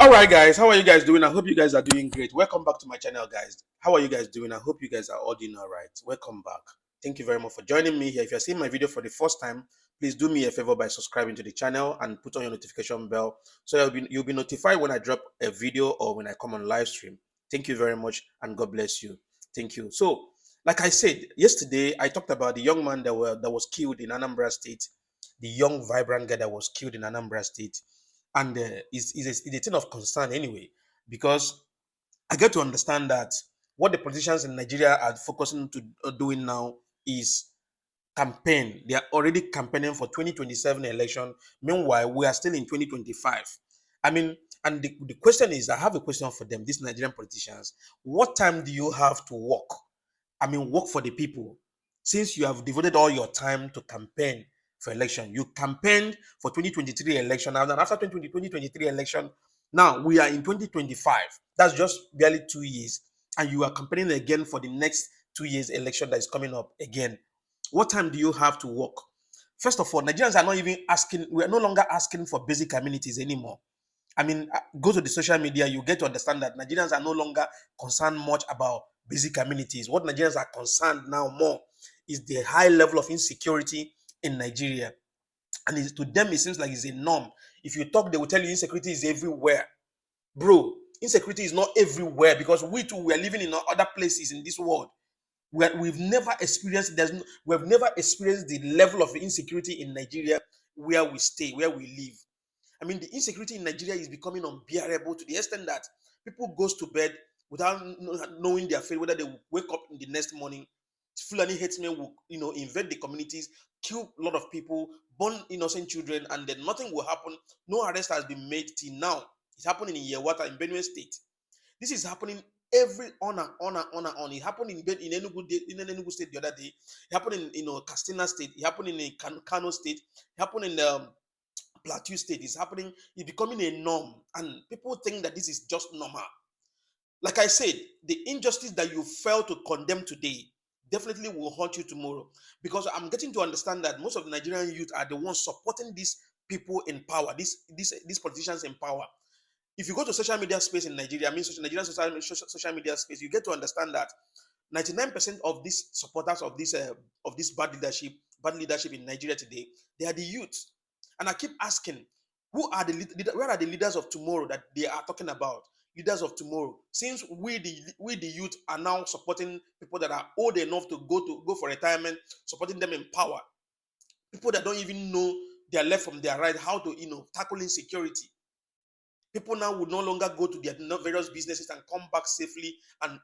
All right, guys, how are you guys doing? I hope you guys are doing great. Welcome back to my channel, guys. How are you guys doing? I hope you guys are all doing all right. Welcome back. Thank you very much for joining me here. If you're seeing my video for the first time, please do me a favor by subscribing to the channel and put on your notification bell so you'll be notified when I drop a video or when I come on live stream. Thank you very much and God bless you. Thank you. So, like I said yesterday, I talked about the young man that was killed in Anambra State, the young vibrant guy that was killed in Anambra State. And it's a thing of concern anyway, because I get to understand that what the politicians in Nigeria are focusing to doing now is campaign. They are already campaigning for 2027 election. Meanwhile, we are still in 2025. I mean, and the question is, I have a question for them, these Nigerian politicians. What time do you have to work? I mean, work for the people. Since you have devoted all your time to campaign for election, you campaigned for 2023 election. And after 2023 election, now we are in 2025. That's just barely 2 years. And you are campaigning again for the next 2 years election that is coming up again. What time do you have to work? First of all, Nigerians are not even asking, we are no longer asking for basic amenities anymore. I mean, go to the social media, you get to understand that Nigerians are no longer concerned much about basic amenities. What Nigerians are concerned now more is the high level of insecurity in Nigeria. And to them, it seems like it's a norm. If you talk, they will tell you insecurity is everywhere. Bro, insecurity is not everywhere because we too, we are living in other places in this world. We've never experienced the level of insecurity in Nigeria where we stay, where we live. I mean, the insecurity in Nigeria is becoming unbearable to the extent that people goes to bed without knowing their fate, whether they will wake up in the next morning. Fulani headsmen will, invade the communities, kill a lot of people, burn innocent children, and then nothing will happen. No arrest has been made till now. It's happening in Yewata in Benue State. This is happening every on. It happened in Enugu State the other day. It happened in Katsina State. It happened in Kano State. It happened in Plateau State. It's happening. It's becoming a norm, and people think that this is just normal. Like I said, the injustice that you fail to condemn today definitely will haunt you tomorrow, because I'm getting to understand that most of the Nigerian youth are the ones supporting these people in power, these politicians in power. If you go to social media space in Nigeria, Nigerian social media space, you get to understand that 99% of these supporters of this bad leadership in Nigeria today, they are the youth. And I keep asking, where are the leaders of tomorrow that they are talking about? Leaders of tomorrow. Since we the youth are now supporting people that are old enough to go for retirement, supporting them in power. People that don't even know their left from their right, how to tackle insecurity. People now would no longer go to their various businesses and come back safely. And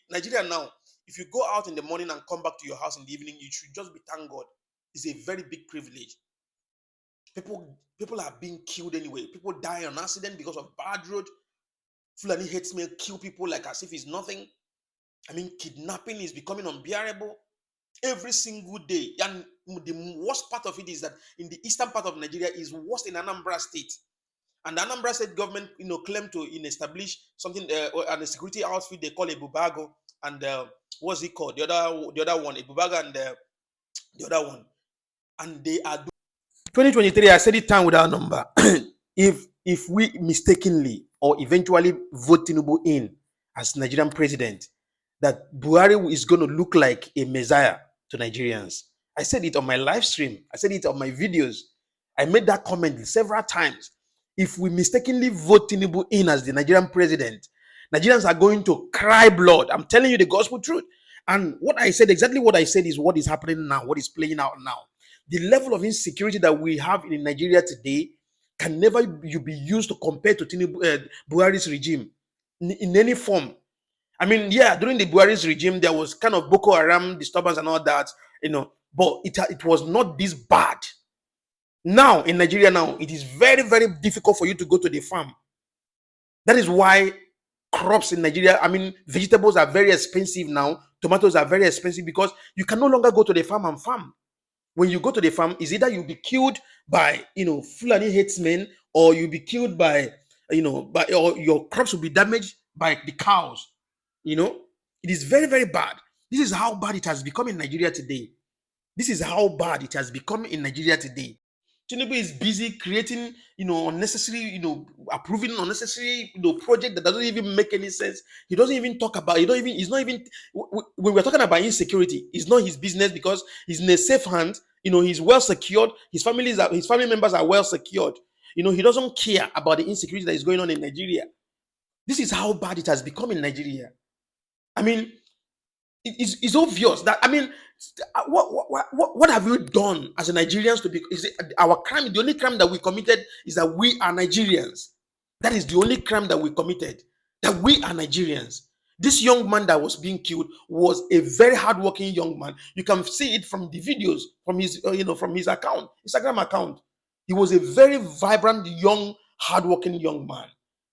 Nigeria now, if you go out in the morning and come back to your house in the evening, you should just be thank God. It's a very big privilege. People are being killed anyway. People die on accident because of bad road. Fulani headsmen kill people like as if it's nothing. I mean, kidnapping is becoming unbearable every single day. And the worst part of it is that in the eastern part of Nigeria is worse in Anambra State. And the Anambra State government, claimed to establish something, a security outfit they call a Bubago, and what's it called? The other one, a Bubago, and the other one, and they are. 2023, I said it time without number. if we mistakenly or eventually vote Tinubu in as Nigerian president, that Buhari is going to look like a messiah to Nigerians. I said it on my live stream. I said it on my videos. I made that comment several times. If we mistakenly vote Tinubu in as the Nigerian president, Nigerians are going to cry blood. I'm telling you the gospel truth. And exactly what I said is what is happening now, what is playing out now. The level of insecurity that we have in Nigeria today can never be used to compare to Tinubu, Buhari's regime in any form. I mean, yeah, during the Buhari's regime, there was kind of Boko Haram disturbance and all that, but it was not this bad. Now, in Nigeria now, it is very, very difficult for you to go to the farm. That is why crops in Nigeria, I mean, vegetables are very expensive now. Tomatoes are very expensive because you can no longer go to the farm and farm. When you go to the farm, is either you'll be killed by, Fulani headsmen, or you'll be killed by, or your crops will be damaged by the cows. It is very, very bad. This is how bad it has become in Nigeria today. This is how bad it has become in Nigeria today. Tinubu is busy creating, unnecessary, approving unnecessary, project that doesn't even make any sense. He doesn't even talk about. He don't even. He's not even. When we're talking about insecurity, it's not his business because he's in a safe hand. He's well secured. His family members are well secured. He doesn't care about the insecurity that is going on in Nigeria. This is how bad it has become in Nigeria. I mean, it's obvious that, I mean, what have we done as a Nigerians to be? Is it our crime? The only crime that we committed is that we are Nigerians. That is the only crime that we committed. That we are Nigerians. This young man that was being killed was a very hardworking young man. You can see it from the videos from his, from his account, Instagram account. He was a very vibrant, young, hardworking young man.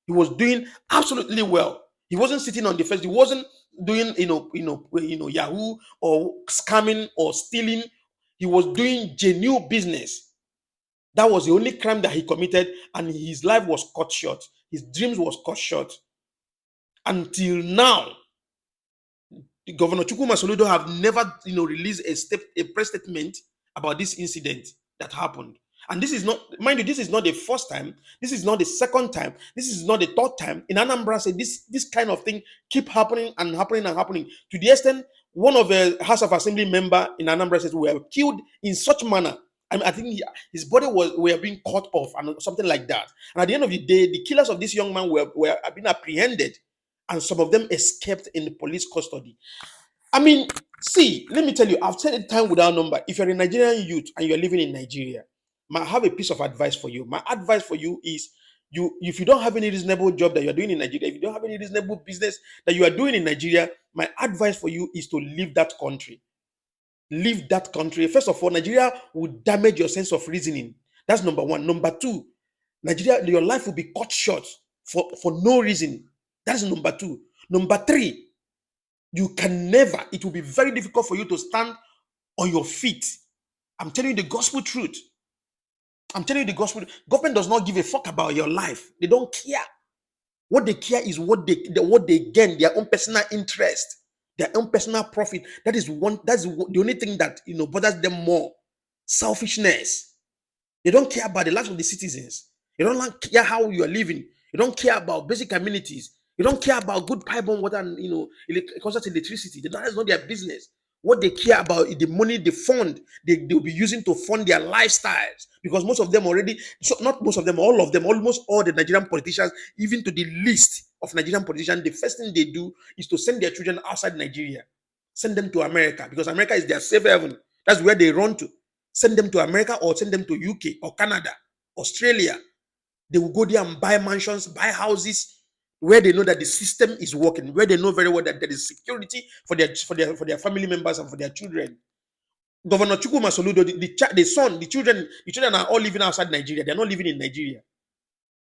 He was doing absolutely well. He wasn't sitting on the fence. He wasn't doing, Yahoo or scamming or stealing. He was doing genuine business. That was the only crime that he committed, and his life was cut short. His dreams was cut short. Until now, Governor Chukwuma Soludo have never, released a press statement about this incident that happened. And this is not, mind you, this is not the first time. This is not the second time. This is not the third time. In Anambra, say this kind of thing keep happening and happening and happening. To the extent, one of the House of Assembly member in Anambra says we were killed in such manner. I mean, I think his body were being cut off and something like that. And at the end of the day, the killers of this young man were being apprehended, and some of them escaped in the police custody. I mean, see, let me tell you, I've said it time without number. If you're a Nigerian youth and you're living in Nigeria, I have a piece of advice for you. My advice for you is, if you don't have any reasonable job that you're doing in Nigeria, if you don't have any reasonable business that you are doing in Nigeria, my advice for you is to leave that country. Leave that country. First of all, Nigeria will damage your sense of reasoning. That's number one. Number two, Nigeria, your life will be cut short for no reason. That's number two. Number three, you can never, it will be very difficult for you to stand on your feet. I'm telling you the gospel truth. I'm telling you the gospel. Government does not give a fuck about your life. They don't care. What they care is what they gain, their own personal interest, their own personal profit. That's the only thing that bothers them more. Selfishness. They don't care about the lives of the citizens. They don't care how you are living. They don't care about basic amenities. They don't care about good pipeline water and constant electricity. That's not their business. What they care about is the money they fund, they'll be using to fund their lifestyles. Because most of them already, so not most of them, all of them, almost all the Nigerian politicians, even to the list of Nigerian politicians, the first thing they do is to send their children outside Nigeria. Send them to America, because America is their safe haven. That's where they run to. Send them to America or send them to UK or Canada, Australia. They will go there and buy mansions, buy houses, where they know that the system is working, where they know very well that there is security for their family members and for their children. Governor Chukwuma Soludo, the children are all living outside Nigeria. They're not living in Nigeria.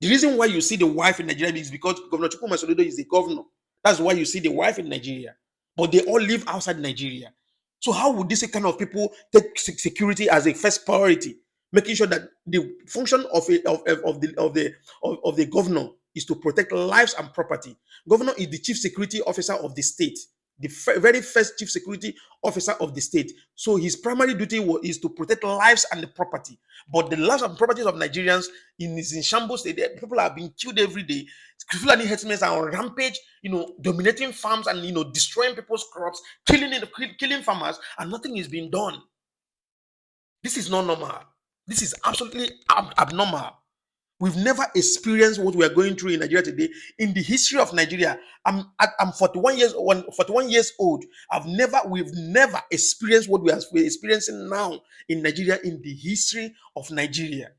The reason why you see the wife in Nigeria is because Governor Chukwuma Soludo is the governor. That's why you see the wife in Nigeria. But they all live outside Nigeria. So how would this kind of people take security as a first priority, making sure that the function of the governor is to protect lives and property? Governor is the chief security officer of the state, the very first chief security officer of the state. So his primary duty is to protect lives and the property. But the lives and properties of Nigerians is in shambles. People are being killed every day. Fulani herdsmen are on rampage, dominating farms and destroying people's crops, killing farmers, and nothing is being done. This is not normal. This is absolutely abnormal. We've never experienced what we are going through in Nigeria today. In the history of Nigeria, I'm 41 years old. We've never experienced what we're experiencing now in Nigeria in the history of Nigeria.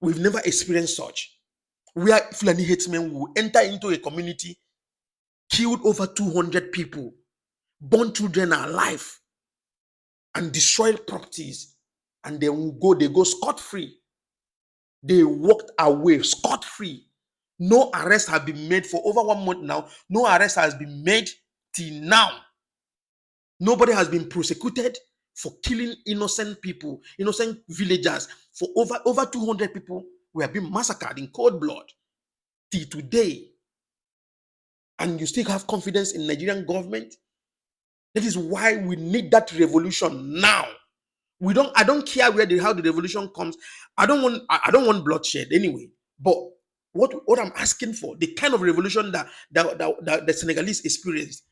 We've never experienced such. Where Fulani herdsmen will enter into a community, killed over 200 people, burn children alive, and destroy properties, and they go scot-free. They walked away scot-free. No arrest has been made for over 1 month now. No arrest has been made till now. Nobody has been prosecuted for killing innocent people, innocent villagers. For over 200 people were being massacred in cold blood till today. And you still have confidence in Nigerian government? That is why we need that revolution now. I don't care how the revolution comes. I don't want bloodshed anyway. But what I'm asking for, the kind of revolution that the Senegalese experienced,